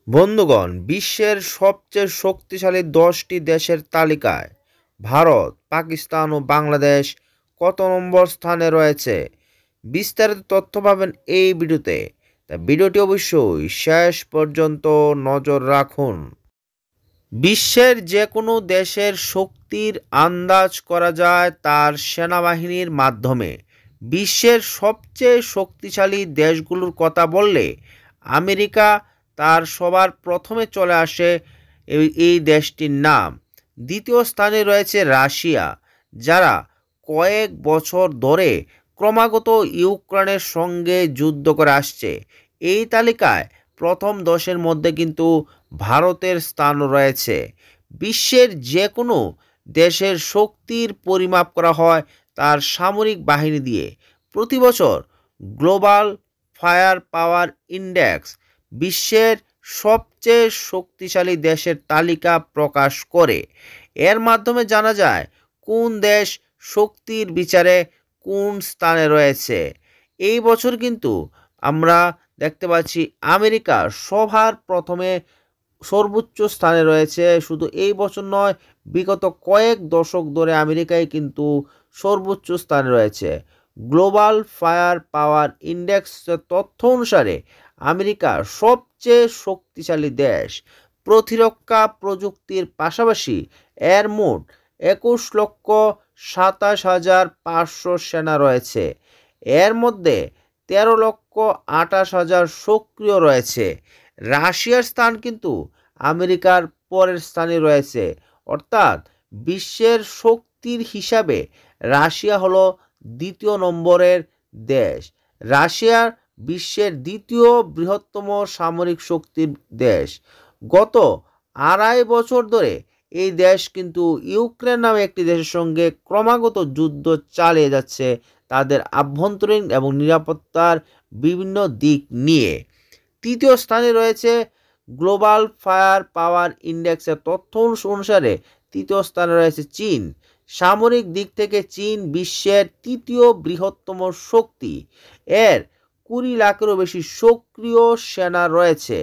বন্ধুগণ, বিশ্বের সবচেয়ে শক্তিশালী 10টি দেশের তালিকায় ভারত, পাকিস্তান ও বাংলাদেশ কত নম্বর স্থানে রয়েছে? বিস্তারিত তথ্য পাবেন এই ভিডিওতে। তাই ভিডিওটি অবশ্যই শেষ পর্যন্ত নজর রাখুন। বিশ্বের যে কোনো দেশের শক্তির আন্দাজ করা যায় তার সেনাবাহিনীর মাধ্যমে। বিশ্বের সবচেয়ে শক্তিশালী দেশগুলোর কথা বললে আমেরিকা তার সবার প্রথমে চলে আসে এই দেশটির নাম। দ্বিতীয় স্থানে রয়েছে রাশিয়া, যারা কয়েক বছর ধরে ক্রমাগত ইউক্রেনের সঙ্গে যুদ্ধ করে আসছে। এই তালিকায় প্রথম 10-এর মধ্যে কিন্তু ভারতের স্থান রয়েছে। বিশ্বের যে কোনো দেশের শক্তির পরিমাপ করা হয় তার সামরিক বাহিনী দিয়ে। প্রতি বছর গ্লোবাল ফায়ার পাওয়ার ইন্ডেক্স বিশ্বের সবচেয়ে শক্তিশালী দেশের তালিকা প্রকাশ করে। এর মাধ্যমে জানা যায় কোন দেশ শক্তির বিচারে কোন স্থানে রয়েছে। এই বছর কিন্তু আমরা দেখতে পাচ্ছি আমেরিকা সবার প্রথমে সর্বোচ্চ স্থানে রয়েছে। শুধু এই বছর নয়, বিগত কয়েক দশক ধরে আমেরিকায় কিন্তু সর্বোচ্চ স্থানে রয়েছে। গ্লোবাল ফায়ার পাওয়ার ইন্ডেক্স তথ্য অনুসারে আমেরিকা সবচেয়ে শক্তিশালী দেশ। প্রতিরক্ষা প্রযুক্তির পাশাপাশি এর মোট 21,27,500 সেনা রয়েছে। এর মধ্যে 13,28,000 সক্রিয় রয়েছে। রাশিয়ার স্থান কিন্তু আমেরিকার পরের স্থানে রয়েছে, অর্থাৎ বিশ্বের শক্তির হিসাবে রাশিয়া হলো দ্বিতীয় নম্বরের দেশ। রাশিয়া বিশ্বের দ্বিতীয় বৃহত্তম সামরিক শক্তির দেশ। গত 2.5 বছর ধরে এই দেশ কিন্তু ইউক্রেন নামে একটি দেশের সঙ্গে ক্রমাগত যুদ্ধ চালিয়ে যাচ্ছে তাদের আভ্যন্তরীণ এবং নিরাপত্তার বিভিন্ন দিক নিয়ে। তৃতীয় স্থানে রয়েছে গ্লোবাল ফায়ার পাওয়ার ইন্ডেক্সের তথ্য অনুসারে তৃতীয় স্থানে রয়েছে চীন। সামরিক দিক থেকে চীন বিশ্বের তৃতীয় বৃহত্তম শক্তি। এর 20 লাখেরও বেশি সক্রিয় সেনা রয়েছে।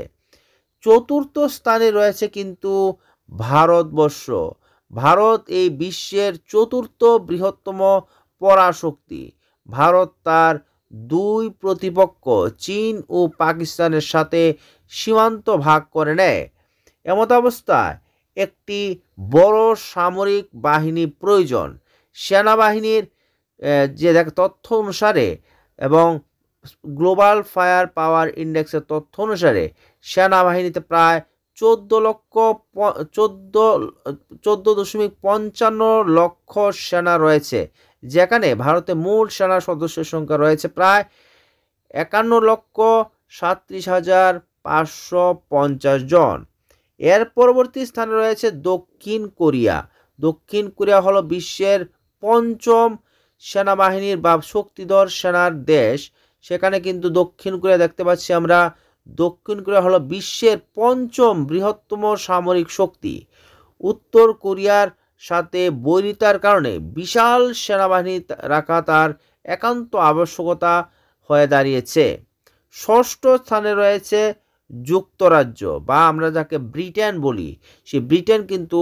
চতুর্থ স্থানে রয়েছে কিন্তু ভারতবর্ষ। ভারত এই বিশ্বের চতুর্থ বৃহত্তম পরাশক্তি। ভারত তার দুই প্রতিপক্ষ চীন ও পাকিস্তানের সাথে সীমান্ত ভাগ করে নেয়। এমতাবস্থায় একটি বড় সামরিক বাহিনী প্রয়োজন। সেনাবাহিনীর যে তথ্য অনুসারে এবং গ্লোবাল ফায়ার পাওয়ার ইন্ডেক্সের তথ্য অনুসারে সেনাবাহিনীতে প্রায় 14.55 লক্ষ সেনা রয়েছে, যেখানে ভারতে মোট সেনা সদস্যের সংখ্যা রয়েছে প্রায় 51,37,550 জন। এর পরবর্তী স্থানে রয়েছে দক্ষিণ কোরিয়া। দক্ষিণ কোরিয়া হলো বিশ্বের পঞ্চম সেনাবাহিনীর বা শক্তিধর সেনার দেশ। সেখানে কিন্তু দক্ষিণ কোরিয়া দেখতে পাচ্ছি আমরা। দক্ষিণ কোরিয়া হলো বিশ্বের পঞ্চম বৃহত্তম সামরিক শক্তি। উত্তর কোরিয়ার সাথে বৈরিতার কারণে বিশাল সেনাবাহিনী রাখা তার একান্ত আবশ্যকতা হয়ে দাঁড়িয়েছে। ষষ্ঠ স্থানে রয়েছে যুক্তরাজ্য বা আমরা যাকে ব্রিটেন বলি। সেই ব্রিটেন কিন্তু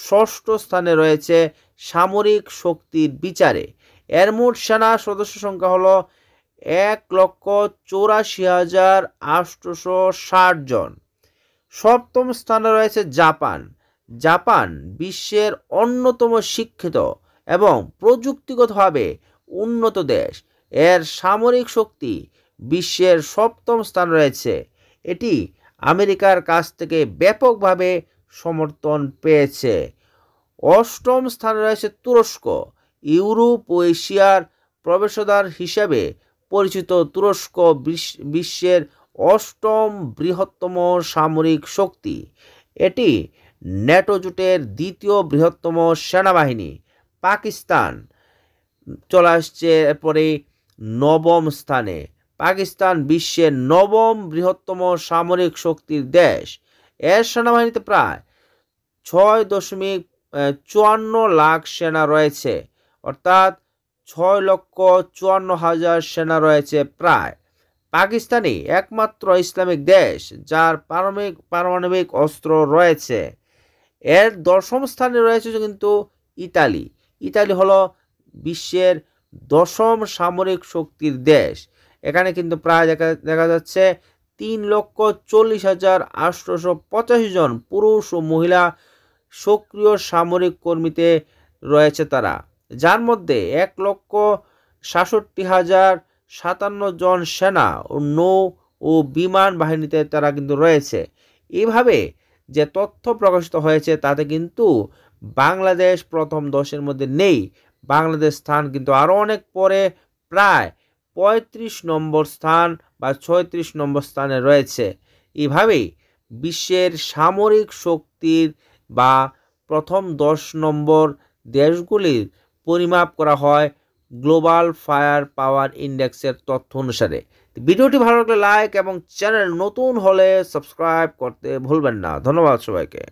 ষষ্ঠ স্থানে রয়েছে সামরিক শক্তির বিচারে। এর মোট সেনা সদস্য সংখ্যা হলো 1,84,860 জন। সপ্তম স্থানে রয়েছে জাপান। জাপান বিশ্বের অন্যতম শিক্ষিত এবং প্রযুক্তিগতভাবে উন্নত দেশ। এর সামরিক শক্তি বিশ্বের সপ্তম স্থান রয়েছে। এটি আমেরিকার কাছ থেকে ব্যাপকভাবে সমর্থন পেয়েছে। অষ্টম স্থানে রয়েছে তুরস্ক। ইউরোপ ও এশিয়ার প্রবেশদ্বার হিসাবে পরিচিত তুরস্ক বিশ্বের অষ্টম বৃহত্তম সামরিক শক্তি। এটি ন্যাটো জোটের দ্বিতীয় বৃহত্তম সেনাবাহিনী। পাকিস্তান চলে আসছে এরপরে নবম স্থানে। পাকিস্তান বিশ্বের নবম বৃহত্তম সামরিক শক্তির দেশ। এর সেনাবাহিনীতে প্রায় 6.54 লাখ সেনা রয়েছে, অর্থাৎ 6,54,000 সেনা রয়েছে প্রায়। পাকিস্তানই একমাত্র ইসলামিক দেশ যার পারমাণবিক অস্ত্র রয়েছে। এর দশম স্থানে রয়েছে কিন্তু ইতালি। ইতালি হলো বিশ্বের দশম সামরিক শক্তির দেশ। এখানে কিন্তু প্রায় দেখা যাচ্ছে 3,40,885 জন পুরুষ ও মহিলা সক্রিয় সামরিক কর্মীতে রয়েছে তারা, যার মধ্যে 1,67,057 জন সেনা ও নৌ ও বিমান বাহিনীতে তারা কিন্তু রয়েছে। এইভাবে যে তথ্য প্রকাশিত হয়েছে তাতে কিন্তু বাংলাদেশ প্রথম 10-এর মধ্যে নেই। বাংলাদেশ স্থান কিন্তু আরও অনেক পরে, প্রায় 35 নম্বর স্থান বা 36 নম্বর স্থানে রয়েছে। এইভাবেই বিশ্বের সামরিক শক্তির বা প্রথম 10 নম্বর দেশগুলির পরিমাপ করা হয় গ্লোবাল ফায়ার পাওয়ার ইন্ডেক্সের তথ্য অনুসারে। ভিডিওটি ভালো লাগলে লাইক এবং চ্যানেল নতুন হলে সাবস্ক্রাইব করতে ভুলবেন না। ধন্যবাদ সবাইকে।